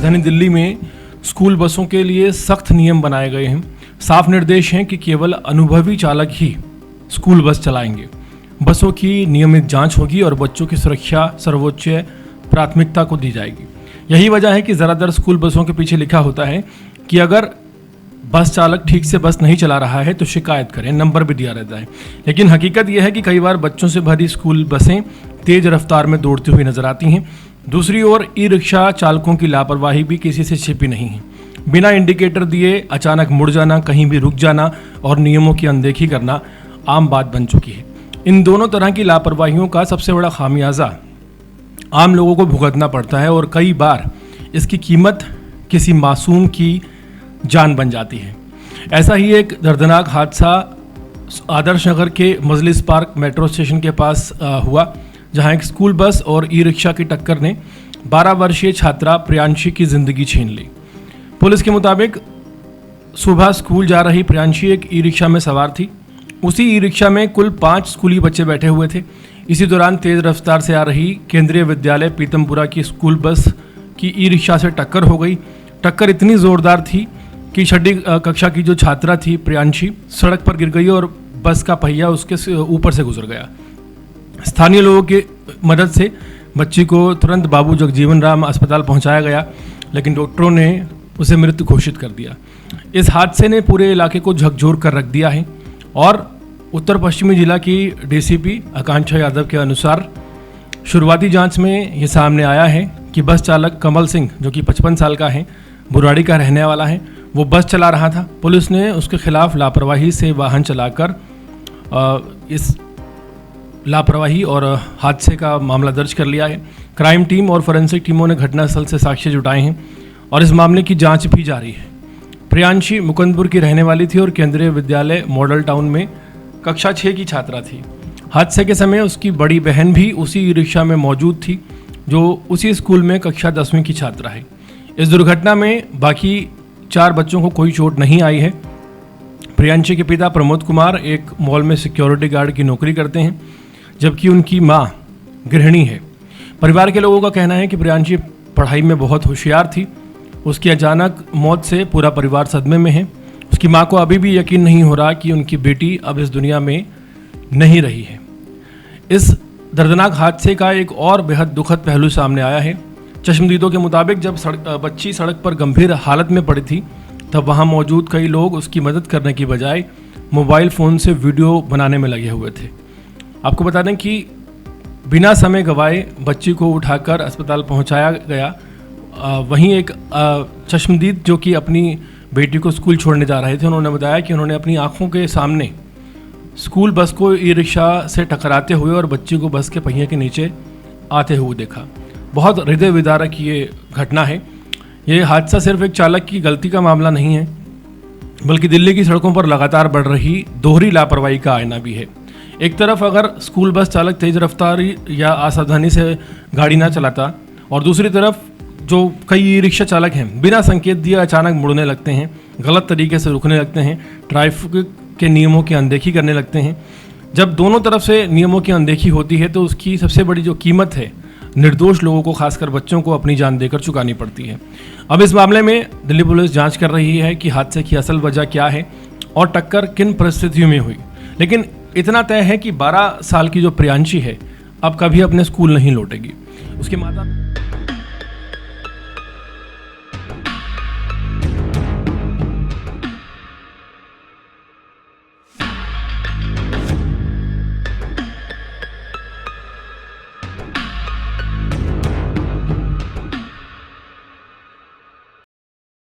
राजधानी दिल्ली में स्कूल बसों के लिए सख्त नियम बनाए गए हैं। साफ निर्देश हैं कि केवल अनुभवी चालक ही स्कूल बस चलाएंगे। बसों की नियमित जांच होगी और बच्चों की सुरक्षा सर्वोच्च प्राथमिकता को दी जाएगी। यही वजह है कि ज़्यादातर स्कूल बसों के पीछे लिखा होता है कि अगर बस चालक ठीक से बस नहीं चला रहा है तो शिकायत करें, नंबर भी दिया रहता है। लेकिन हकीकत यह है कि कई बार बच्चों से भरी स्कूल बसें तेज रफ्तार में दौड़ती हुई नजर आती हैं। दूसरी ओर ई रिक्शा चालकों की लापरवाही भी किसी से छिपी नहीं है। बिना इंडिकेटर दिए अचानक मुड़ जाना, कहीं भी रुक जाना और नियमों की अनदेखी करना आम बात बन चुकी है। इन दोनों तरह की लापरवाहियों का सबसे बड़ा खामियाजा आम लोगों को भुगतना पड़ता है और कई बार इसकी कीमत किसी मासूम की जान बन जाती है। ऐसा ही एक दर्दनाक हादसा आदर्श नगर के मजलिस पार्क मेट्रो स्टेशन के पास हुआ, जहां एक स्कूल बस और ई रिक्शा की टक्कर ने 12 वर्षीय छात्रा प्रियांशी की जिंदगी छीन ली। पुलिस के मुताबिक सुबह स्कूल जा रही प्रियांशी एक ई रिक्शा में सवार थी। उसी ई रिक्शा में कुल 5 स्कूली बच्चे बैठे हुए थे। इसी दौरान तेज रफ्तार से आ रही केंद्रीय विद्यालय पीतमपुरा की स्कूल बस की ई रिक्शा से टक्कर हो गई। टक्कर इतनी जोरदार थी कि 6वीं कक्षा की जो छात्रा थी प्रियांशी सड़क पर गिर गई और बस का पहिया उसके ऊपर से गुजर गया। स्थानीय लोगों की मदद से बच्ची को तुरंत बाबू जगजीवन राम अस्पताल पहुंचाया गया, लेकिन डॉक्टरों ने उसे मृत घोषित कर दिया। इस हादसे ने पूरे इलाके को झकझोर कर रख दिया है और उत्तर पश्चिमी जिला की डीसीपी आकांक्षा यादव के अनुसार शुरुआती जांच में ये सामने आया है कि बस चालक कमल सिंह, जो कि 55 साल का है, बुराड़ी का रहने वाला है, वो बस चला रहा था। पुलिस ने उसके खिलाफ लापरवाही से वाहन चलाकर इस लापरवाही और हादसे का मामला दर्ज कर लिया है। क्राइम टीम और फोरेंसिक टीमों ने घटनास्थल से साक्ष्य जुटाए हैं और इस मामले की जांच भी जारी है। प्रियांशी मुकुंदपुर की रहने वाली थी और केंद्रीय विद्यालय मॉडल टाउन में कक्षा 6 की छात्रा थी। हादसे के समय उसकी बड़ी बहन भी उसी ई रिक्शा में मौजूद थी, जो उसी स्कूल में कक्षा 10वीं की छात्रा है। इस दुर्घटना में बाकी 4 बच्चों को कोई चोट नहीं आई है। प्रियांशी के पिता प्रमोद कुमार एक मॉल में सिक्योरिटी गार्ड की नौकरी करते हैं, जबकि उनकी मां गृहिणी है। परिवार के लोगों का कहना है कि प्रियांशी पढ़ाई में बहुत होशियार थी। उसकी अचानक मौत से पूरा परिवार सदमे में है। उसकी मां को अभी भी यकीन नहीं हो रहा कि उनकी बेटी अब इस दुनिया में नहीं रही है। इस दर्दनाक हादसे का एक और बेहद दुखद पहलू सामने आया है। चश्मदीदों के मुताबिक जब बच्ची सड़क पर गंभीर हालत में पड़ी थी, तब वहां मौजूद कई लोग उसकी मदद करने की बजाय मोबाइल फ़ोन से वीडियो बनाने में लगे हुए थे। आपको बता दें कि बिना समय गंवाए बच्ची को उठाकर अस्पताल पहुंचाया गया। वहीं एक चश्मदीद जो कि अपनी बेटी को स्कूल छोड़ने जा रहे थे, उन्होंने बताया कि उन्होंने अपनी आंखों के सामने स्कूल बस को ई रिक्शा से टकराते हुए और बच्ची को बस के पहिए के नीचे आते हुए देखा। बहुत हृदय विदारक ये घटना है। ये हादसा सिर्फ एक चालक की गलती का मामला नहीं है, बल्कि दिल्ली की सड़कों पर लगातार बढ़ रही दोहरी लापरवाही का आईना भी है। एक तरफ अगर स्कूल बस चालक तेज रफ्तारी या असावधानी से गाड़ी ना चलाता, और दूसरी तरफ जो कई ई रिक्शा चालक हैं बिना संकेत दिए अचानक मुड़ने लगते हैं, गलत तरीके से रुकने लगते हैं, ट्रैफिक के नियमों की अनदेखी करने लगते हैं। जब दोनों तरफ से नियमों की अनदेखी होती है तो उसकी सबसे बड़ी जो कीमत है निर्दोष लोगों को, खासकर बच्चों को, अपनी जान देकर चुकानी पड़ती है। अब इस मामले में दिल्ली पुलिस जांच कर रही है कि हादसे की असल वजह क्या है और टक्कर किन परिस्थितियों में हुई। लेकिन इतना तय है कि 12 साल की जो प्रियांशी है अब कभी अपने स्कूल नहीं लौटेगी। उसके माता